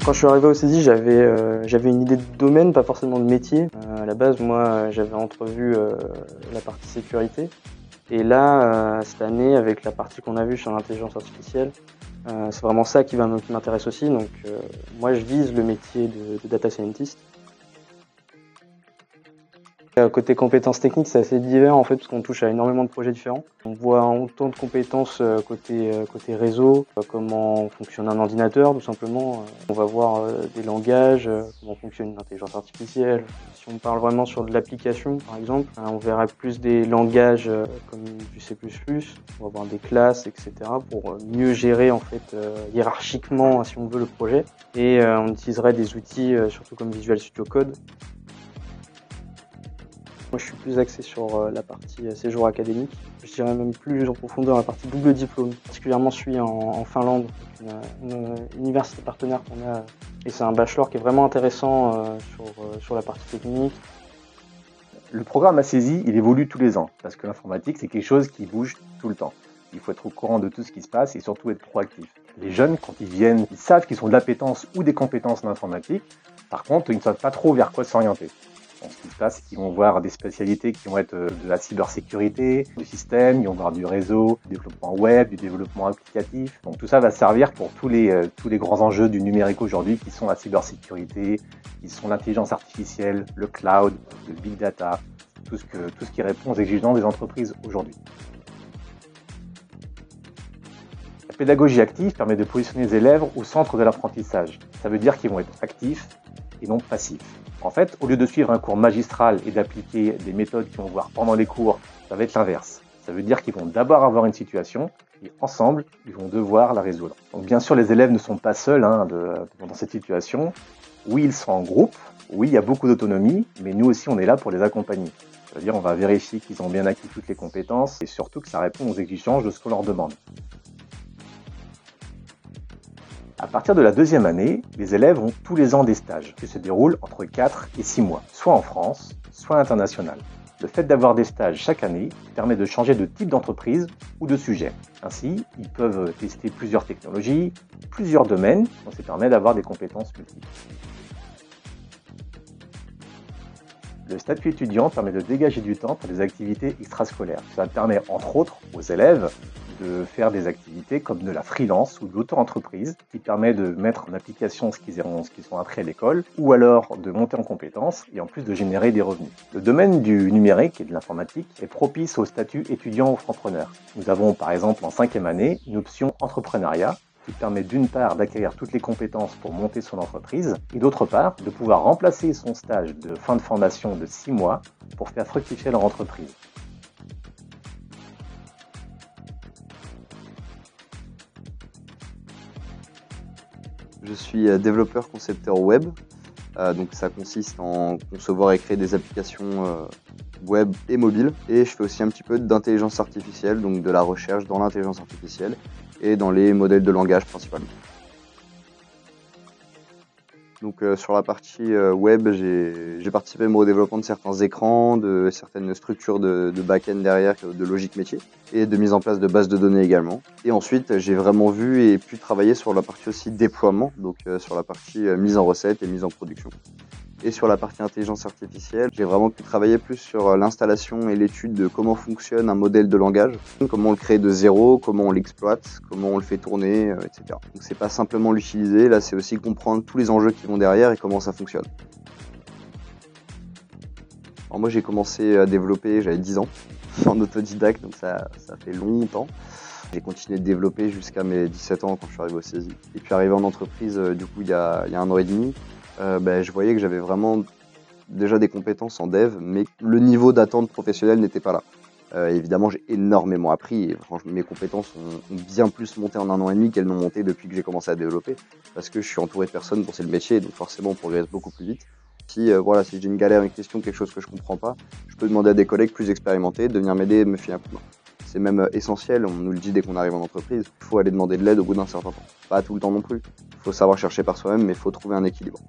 Quand je suis arrivé au CESI, j'avais une idée de domaine, pas forcément de métier. À la base, moi, j'avais entrevu la partie sécurité. Et là, cette année, avec la partie qu'on a vue sur l'intelligence artificielle, c'est vraiment ça qui m'intéresse aussi. Donc, moi, je vise le métier de data scientist. Côté compétences techniques, c'est assez divers en fait, parce qu'on touche à énormément de projets différents. On voit autant de compétences côté réseau, comment fonctionne un ordinateur tout simplement. On va voir des langages, comment fonctionne une intelligence artificielle. Si on parle vraiment sur de l'application par exemple, on verra plus des langages comme du C++, on va avoir des classes, etc. pour mieux gérer en fait hiérarchiquement si on veut le projet. Et on utiliserait des outils surtout comme Visual Studio Code. Moi, je suis plus axé sur la partie séjour académique. Je dirais même plus en profondeur la partie double diplôme. Particulièrement celui en Finlande, une université partenaire qu'on a. Et c'est un bachelor qui est vraiment intéressant sur la partie technique. Le programme à CESI, il évolue tous les ans, parce que l'informatique, c'est quelque chose qui bouge tout le temps. Il faut être au courant de tout ce qui se passe et surtout être proactif. Les jeunes, quand ils viennent, ils savent qu'ils ont de l'appétence ou des compétences en informatique. Par contre, ils ne savent pas trop vers quoi s'orienter. Donc, ce qui se passe, c'est qu'ils vont voir des spécialités qui vont être de la cybersécurité, du système, ils vont voir du réseau, du développement web, du développement applicatif. Donc tout ça va servir pour tous les grands enjeux du numérique aujourd'hui qui sont la cybersécurité, qui sont l'intelligence artificielle, le cloud, le big data, tout ce qui répond aux exigences des entreprises aujourd'hui. La pédagogie active permet de positionner les élèves au centre de l'apprentissage. Ça veut dire qu'ils vont être actifs et non passifs. En fait, au lieu de suivre un cours magistral et d'appliquer des méthodes qu'ils vont voir pendant les cours, ça va être l'inverse. Ça veut dire qu'ils vont d'abord avoir une situation et ensemble, ils vont devoir la résoudre. Donc bien sûr, les élèves ne sont pas seuls dans cette situation. Oui, ils sont en groupe. Oui, il y a beaucoup d'autonomie, mais nous aussi, on est là pour les accompagner. C'est-à-dire, on va vérifier qu'ils ont bien acquis toutes les compétences et surtout que ça répond aux exigences de ce qu'on leur demande. À partir de la deuxième année, les élèves ont tous les ans des stages qui se déroulent entre 4 et 6 mois, soit en France, soit à l'international. Le fait d'avoir des stages chaque année permet de changer de type d'entreprise ou de sujet. Ainsi, ils peuvent tester plusieurs technologies, plusieurs domaines, donc ça permet d'avoir des compétences multiples. Le statut étudiant permet de dégager du temps pour des activités extrascolaires. Ça permet entre autres aux élèves de faire des activités comme de la freelance ou de l'auto-entreprise qui permet de mettre en application ce qu'ils ont appris à l'école ou alors de monter en compétences et en plus de générer des revenus. Le domaine du numérique et de l'informatique est propice au statut étudiant ou entrepreneur. Nous avons par exemple en 5e année une option entrepreneuriat qui permet d'une part d'acquérir toutes les compétences pour monter son entreprise et d'autre part de pouvoir remplacer son stage de fin de formation de 6 mois pour faire fructifier leur entreprise. Je suis développeur concepteur web, donc ça consiste en concevoir et créer des applications web et mobile. Et je fais aussi un petit peu d'intelligence artificielle, donc de la recherche dans l'intelligence artificielle et dans les modèles de langage principalement. Donc sur la partie web, j'ai participé au développement de certains écrans, de certaines structures de back-end derrière, de logique métier, et de mise en place de bases de données également. Et ensuite, j'ai vraiment vu et pu travailler sur la partie aussi déploiement, donc sur la partie mise en recette et mise en production. Et sur la partie intelligence artificielle, j'ai vraiment pu travailler plus sur l'installation et l'étude de comment fonctionne un modèle de langage, comment on le crée de zéro, comment on l'exploite, comment on le fait tourner, etc. Donc c'est pas simplement l'utiliser, là c'est aussi comprendre tous les enjeux qui vont derrière et comment ça fonctionne. Alors moi j'ai commencé à développer, j'avais 10 ans, en autodidacte, donc ça fait longtemps. J'ai continué de développer jusqu'à mes 17 ans quand je suis arrivé au CESI. Et puis arrivé en entreprise, du coup il y a 1 an et demi, je voyais que j'avais vraiment déjà des compétences en dev, mais le niveau d'attente professionnelle n'était pas là. Évidemment, j'ai énormément appris et franchement, mes compétences ont bien plus monté en 1 an et demi qu'elles n'ont monté depuis que j'ai commencé à développer, parce que je suis entouré de personnes dont c'est le métier, donc forcément on progresse beaucoup plus vite. Si j'ai une galère, une question, quelque chose que je comprends pas, je peux demander à des collègues plus expérimentés de venir m'aider et me filer un coup de main. C'est même essentiel, on nous le dit dès qu'on arrive en entreprise, il faut aller demander de l'aide au bout d'un certain temps. Pas tout le temps non plus, il faut savoir chercher par soi-même, mais il faut trouver un équilibre.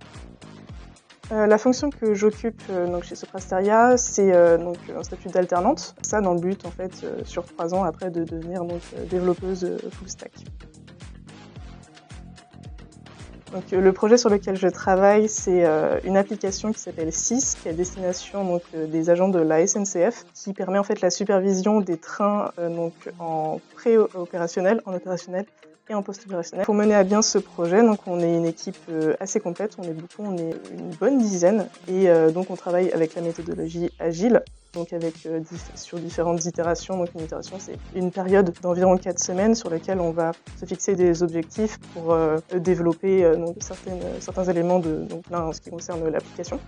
La fonction que j'occupe chez Soprasteria, c'est un statut d'alternante. Ça dans le but en fait sur 3 ans après de devenir développeuse full stack. Donc, le projet sur lequel je travaille, c'est une application qui s'appelle SIS, qui est à destination des agents de la SNCF, qui permet en fait la supervision des trains en pré-opérationnel, en opérationnel et en post-opérationnel. Pour mener à bien ce projet, donc on est une équipe assez complète, on est beaucoup, on est une bonne dizaine, et donc on travaille avec la méthodologie agile, donc sur différentes itérations. Donc une itération, c'est une période d'environ 4 semaines sur laquelle on va se fixer des objectifs pour développer certains éléments en ce qui concerne l'application.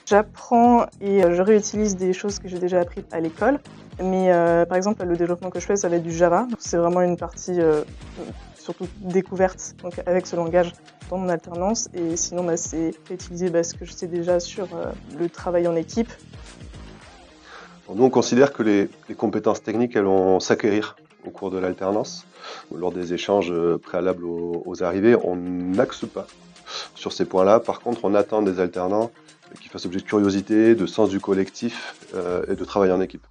J'apprends et je réutilise des choses que j'ai déjà apprises à l'école. Mais par exemple, le développement que je fais, ça va être du Java. C'est vraiment une partie surtout découverte avec ce langage dans mon alternance. Et sinon, c'est utiliser ce que je sais déjà sur le travail en équipe. Nous, on considère que les compétences techniques, elles vont s'acquérir au cours de l'alternance. Lors des échanges préalables aux arrivées, on n'axe pas sur ces points-là. Par contre, on attend des alternants qui fassent objet de curiosité, de sens du collectif et de travail en équipe.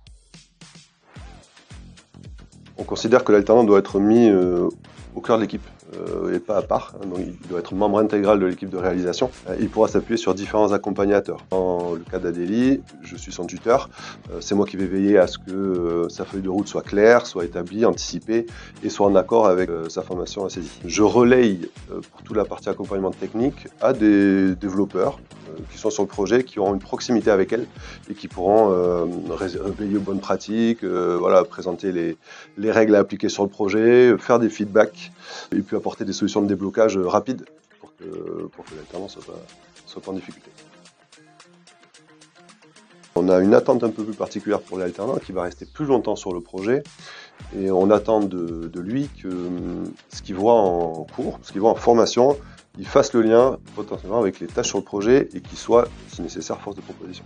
On considère que l'alternant doit être mis au cœur de l'équipe et pas à part. Donc, il doit être membre intégral de l'équipe de réalisation. Il pourra s'appuyer sur différents accompagnateurs. Dans le cas d'Adélie, je suis son tuteur. C'est moi qui vais veiller à ce que sa feuille de route soit claire, soit établie, anticipée et soit en accord avec sa formation à saisie. Je relaye pour toute la partie accompagnement technique à des développeurs qui sont sur le projet, qui auront une proximité avec elle et qui pourront veiller aux bonnes pratiques, présenter les règles à appliquer sur le projet, faire des feedbacks et puis apporter des solutions de déblocage rapides pour que l'alternance soit pas en difficulté. On a une attente un peu plus particulière pour l'alternant qui va rester plus longtemps sur le projet et on attend de lui que ce qu'il voit en cours, ce qu'il voit en formation, il fasse le lien potentiellement avec les tâches sur le projet et qu'il soit, si nécessaire, force de proposition.